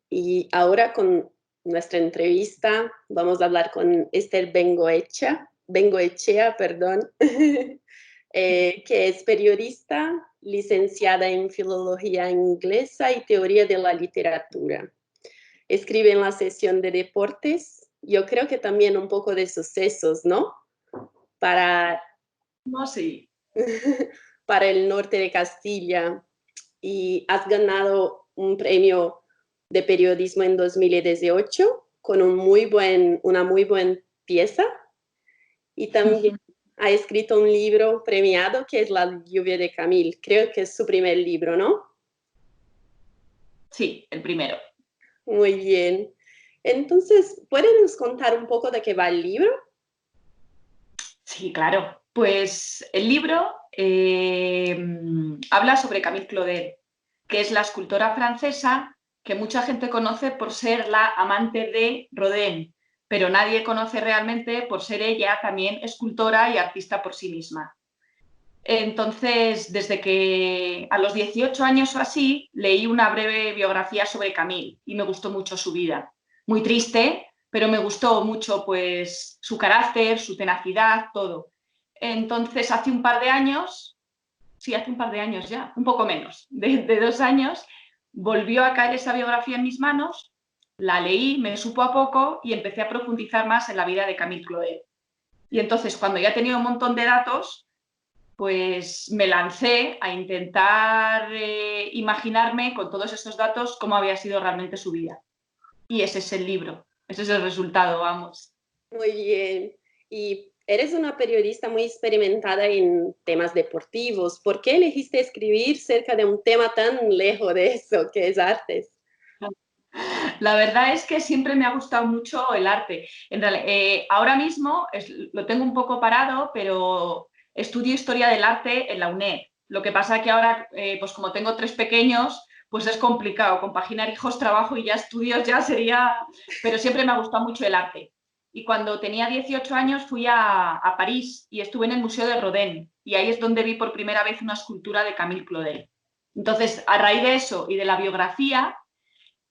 Y ahora con nuestra entrevista vamos a hablar con Esther Bengoechea, perdón, que es periodista, licenciada en Filología Inglesa y Teoría de la Literatura. Escribe en la sección de deportes, yo creo que también un poco de sucesos, ¿no? Para, No, sí. para el norte de Castilla. Y has ganado un premio de periodismo en 2018 con una muy buena pieza, y también ha escrito un libro premiado que es La lluvia de Camil. Creo que es su primer libro, ¿no? Sí, el primero. Muy bien. Entonces, ¿puedes contar un poco de qué va el libro? Sí, claro. Pues el libro habla sobre Camille Claudel, que es la escultora francesa que mucha gente conoce por ser la amante de Rodin, pero nadie conoce realmente por ser ella también escultora y artista por sí misma. Entonces, desde que a los 18 años o así, leí una breve biografía sobre Camille y me gustó mucho su vida. Muy triste, pero me gustó mucho pues su carácter, su tenacidad, todo. Entonces, hace un par de años, sí, hace un par de años ya, un poco menos, de 2 años, volvió a caer esa biografía en mis manos, la leí, me supo a poco y empecé a profundizar más en la vida de Camille Claudel. Y entonces, cuando ya tenía un montón de datos, pues me lancé a intentar imaginarme con todos estos datos cómo había sido realmente su vida. Y ese es el libro, ese es el resultado, vamos. Muy bien. Y eres una periodista muy experimentada en temas deportivos. ¿Por qué elegiste escribir cerca de un tema tan lejos de eso, que es artes? La verdad es que siempre me ha gustado mucho el arte. Ahora mismo lo tengo un poco parado, pero estudio historia del arte en la UNED. Lo que pasa es que ahora, pues como tengo 3 pequeños, pues es complicado compaginar hijos, trabajo y ya estudios, ya sería... Pero siempre me ha gustado mucho el arte. Y cuando tenía 18 años fui a París y estuve en el Museo de Rodin. Y ahí es donde vi por primera vez una escultura de Camille Claudel. Entonces, a raíz de eso y de la biografía,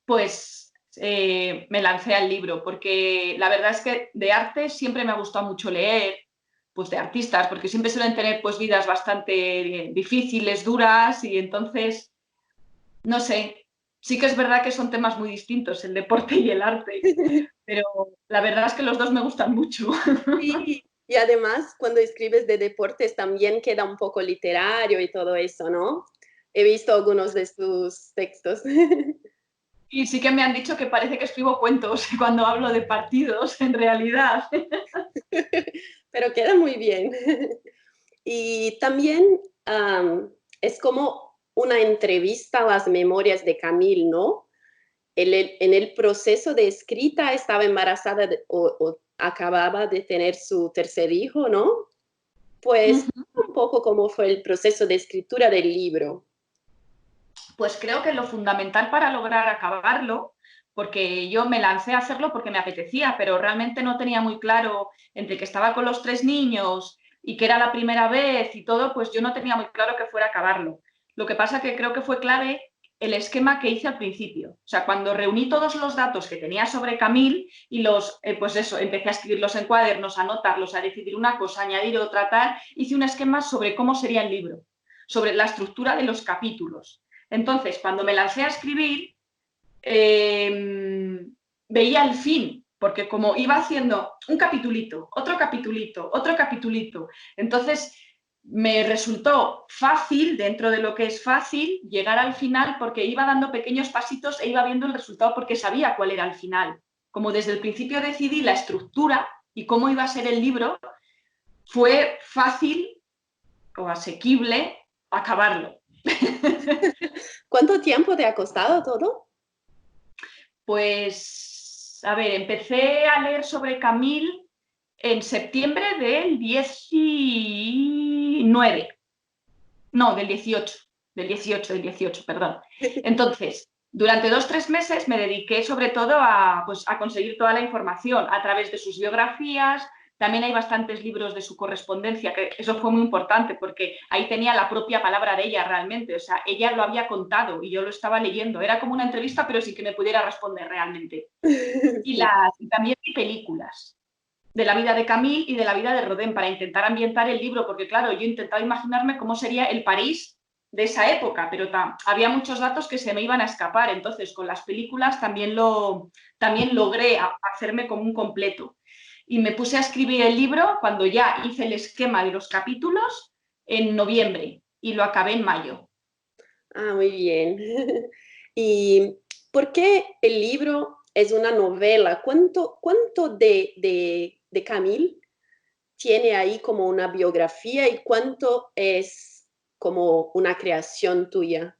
pues me lancé al libro, porque la verdad es que de arte siempre me ha gustado mucho leer, pues de artistas, porque siempre suelen tener pues vidas bastante difíciles, duras, y entonces, no sé, sí que es verdad que son temas muy distintos, el deporte y el arte, pero la verdad es que los dos me gustan mucho. Sí, y además cuando escribes de deportes también queda un poco literario y todo eso, ¿no? He visto algunos de tus textos. Y sí que me han dicho que parece que escribo cuentos cuando hablo de partidos, en realidad. Pero queda muy bien. Y también es como una entrevista a las memorias de Camille, ¿no? En el proceso de escrita estaba embarazada o acababa de tener su tercer hijo, ¿no? Pues un poco cómo fue el proceso de escritura del libro. Pues creo que lo fundamental para lograr acabarlo, porque yo me lancé a hacerlo porque me apetecía, pero realmente no tenía muy claro entre que estaba con los 3 niños y que era la primera vez y todo, pues yo no tenía muy claro que fuera a acabarlo. Lo que pasa que creo que fue clave el esquema que hice al principio. O sea, cuando reuní todos los datos que tenía sobre Camille y pues eso, empecé a escribirlos en cuadernos, a anotarlos, a decidir una cosa, añadir otra, tal, hice un esquema sobre cómo sería el libro, sobre la estructura de los capítulos. Entonces, cuando me lancé a escribir, veía el fin, porque como iba haciendo un capitulito, otro capitulito, otro capitulito, entonces me resultó fácil, dentro de lo que es fácil, llegar al final porque iba dando pequeños pasitos e iba viendo el resultado porque sabía cuál era el final. Como desde el principio decidí la estructura y cómo iba a ser el libro, fue fácil o asequible acabarlo. ¿Cuánto tiempo te ha costado todo? Pues, a ver, empecé a leer sobre Camille en septiembre del 19, no, del 18, perdón. Entonces, durante 2, 3 meses me dediqué sobre todo a, pues, a conseguir toda la información a través de sus biografías, También hay bastantes libros de su correspondencia, que eso fue muy importante porque ahí tenía la propia palabra de ella realmente, o sea, ella lo había contado y yo lo estaba leyendo. Era como una entrevista, pero sin que me pudiera responder realmente. Sí. Y también hay películas de la vida de Camille y de la vida de Rodin para intentar ambientar el libro, porque claro, yo intentaba imaginarme cómo sería el París de esa época, pero había muchos datos que se me iban a escapar, entonces con las películas también logré hacerme como un completo. Y me puse a escribir el libro cuando ya hice el esquema de los capítulos en noviembre y lo acabé en mayo. Ah, muy bien. ¿Y por qué el libro es una novela? ¿Cuánto de Camille tiene ahí como una biografía y cuánto es como una creación tuya?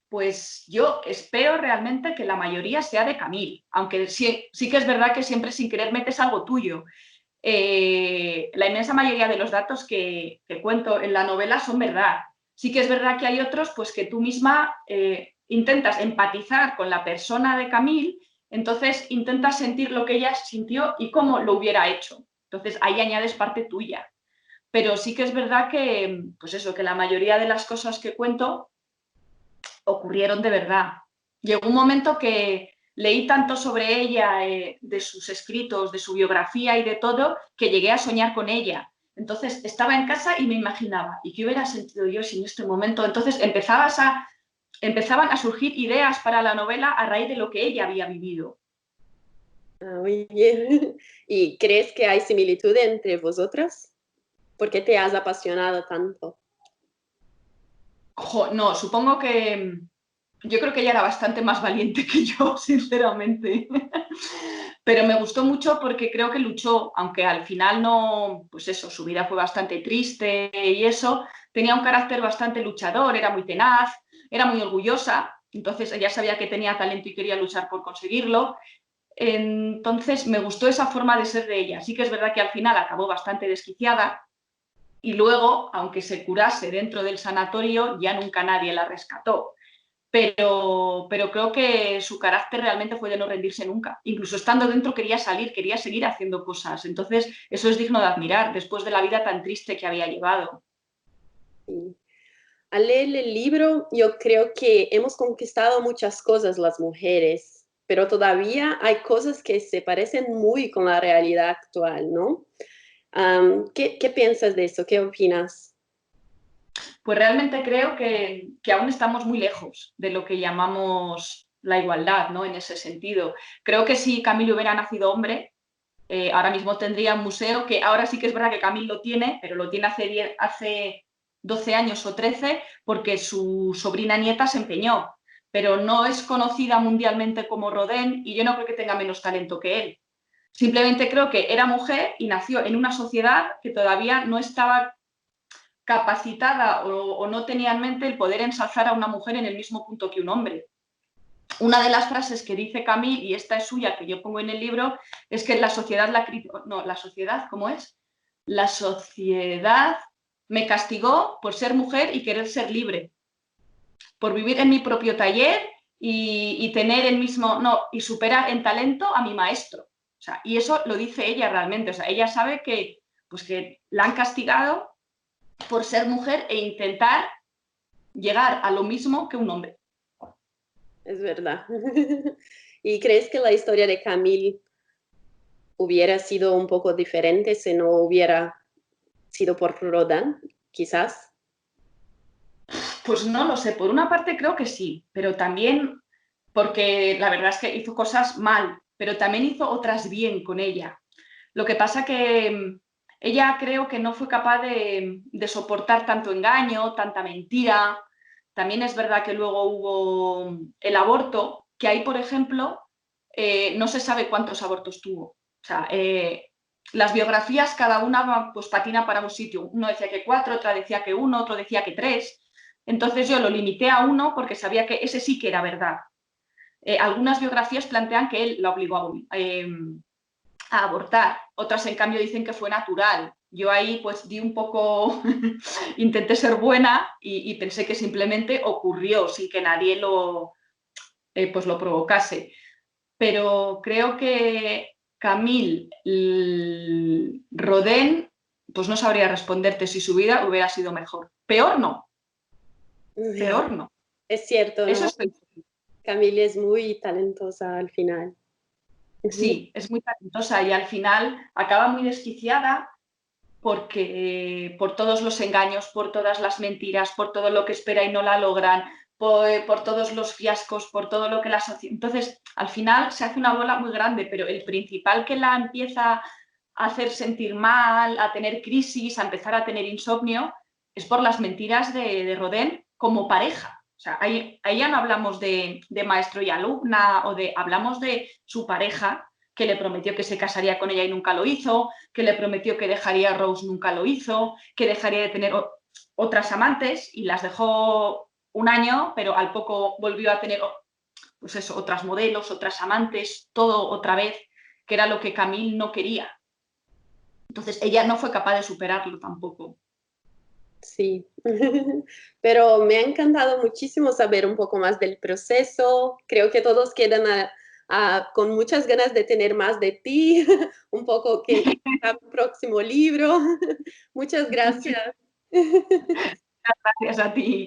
Pues yo espero realmente que la mayoría sea de Camille, aunque sí que es verdad que siempre sin querer metes algo tuyo. La inmensa mayoría de los datos que cuento en la novela son verdad. Sí que es verdad que hay otros pues que tú misma intentas empatizar con la persona de Camille, entonces intentas sentir lo que ella sintió y cómo lo hubiera hecho. Entonces ahí añades parte tuya. Pero sí que es verdad que, pues eso, que la mayoría de las cosas que cuento ocurrieron de verdad. Llegó un momento que leí tanto sobre ella, de sus escritos, de su biografía y de todo, que llegué a soñar con ella. Entonces estaba en casa y me imaginaba, ¿y qué hubiera sentido yo si en este momento? Entonces empezaban a surgir ideas para la novela a raíz de lo que ella había vivido. Ah, muy bien. ¿Y crees que hay similitud entre vosotras? ¿Por qué te has apasionado tanto? No, supongo que yo creo que ella era bastante más valiente que yo, sinceramente. Pero me gustó mucho porque creo que luchó, aunque al final no, pues eso, su vida fue bastante triste y eso, tenía un carácter bastante luchador, era muy tenaz, era muy orgullosa, entonces ella sabía que tenía talento y quería luchar por conseguirlo. Entonces me gustó esa forma de ser de ella. Sí que es verdad que al final acabó bastante desquiciada y luego, aunque se curase dentro del sanatorio, ya nunca nadie la rescató. Pero creo que su carácter realmente fue de no rendirse nunca. Incluso estando dentro quería salir, quería seguir haciendo cosas. Entonces, eso es digno de admirar después de la vida tan triste que había llevado. Sí. Al leer el libro, yo creo que hemos conquistado muchas cosas las mujeres, pero todavía hay cosas que se parecen muy con la realidad actual, ¿no? ¿Qué piensas de eso? ¿Qué opinas? Pues realmente creo que aún estamos muy lejos de lo que llamamos la igualdad, ¿no? En ese sentido. Creo que si Camilo hubiera nacido hombre, ahora mismo tendría un museo que ahora sí que es verdad que Camilo lo tiene, pero lo tiene hace 12 años o 13 porque su sobrina nieta se empeñó, pero no es conocida mundialmente como Rodin y yo no creo que tenga menos talento que él. Simplemente creo que era mujer y nació en una sociedad que todavía no estaba capacitada o no tenía en mente el poder ensalzar a una mujer en el mismo punto que un hombre. Una de las frases que dice Camille, y esta es suya, que yo pongo en el libro, es que la sociedad la sociedad, ¿cómo es? La sociedad me castigó por ser mujer y querer ser libre, por vivir en mi propio taller y tener el mismo, no, y superar en talento a mi maestro. O sea, y eso lo dice ella realmente. O sea, ella sabe que, pues que la han castigado por ser mujer e intentar llegar a lo mismo que un hombre. Es verdad. ¿Y crees que la historia de Camille hubiera sido un poco diferente si no hubiera sido por Rodin, quizás? Pues no lo sé, por una parte creo que sí, pero también porque la verdad es que hizo cosas mal, pero también hizo otras bien con ella. Lo que pasa que ella creo que no fue capaz de soportar tanto engaño, tanta mentira. También es verdad que luego hubo el aborto, que ahí, por ejemplo, no se sabe cuántos abortos tuvo. O sea, las biografías cada una pues patina para un sitio. Uno decía que 4, otra decía que 1, otro decía que 3. Entonces yo lo limité a 1 porque sabía que ese sí que era verdad. Algunas biografías plantean que él la obligó a abortar, otras en cambio dicen que fue natural. Yo ahí pues di un poco, intenté ser buena y pensé que simplemente ocurrió sin que nadie pues lo provocase. Pero creo que Camille Rodin, pues no sabría responderte si su vida hubiera sido mejor. Peor no, peor no. Es cierto, Eso ¿no? estoy. Camille es muy talentosa al final. Sí, es muy talentosa y al final acaba muy desquiciada porque por todos los engaños, por todas las mentiras, por todo lo que espera y no la logran, por todos los fiascos, por todo lo que la sociedad... Entonces, al final se hace una bola muy grande, pero el principal que la empieza a hacer sentir mal, a tener crisis, a empezar a tener insomnio, es por las mentiras de Rodin como pareja. O sea, ahí ya no hablamos de maestro y alumna o de... Hablamos de su pareja, que le prometió que se casaría con ella y nunca lo hizo, que le prometió que dejaría a Rose, nunca lo hizo, que dejaría de tener otras amantes y las dejó un año, pero al poco volvió a tener pues eso, otras modelos, otras amantes, todo otra vez, que era lo que Camille no quería. Entonces ella no fue capaz de superarlo tampoco. Sí, pero me ha encantado muchísimo saber un poco más del proceso. Creo que todos quedan con muchas ganas de tener más de ti, un poco que a mi próximo libro. Muchas gracias. Gracias a ti.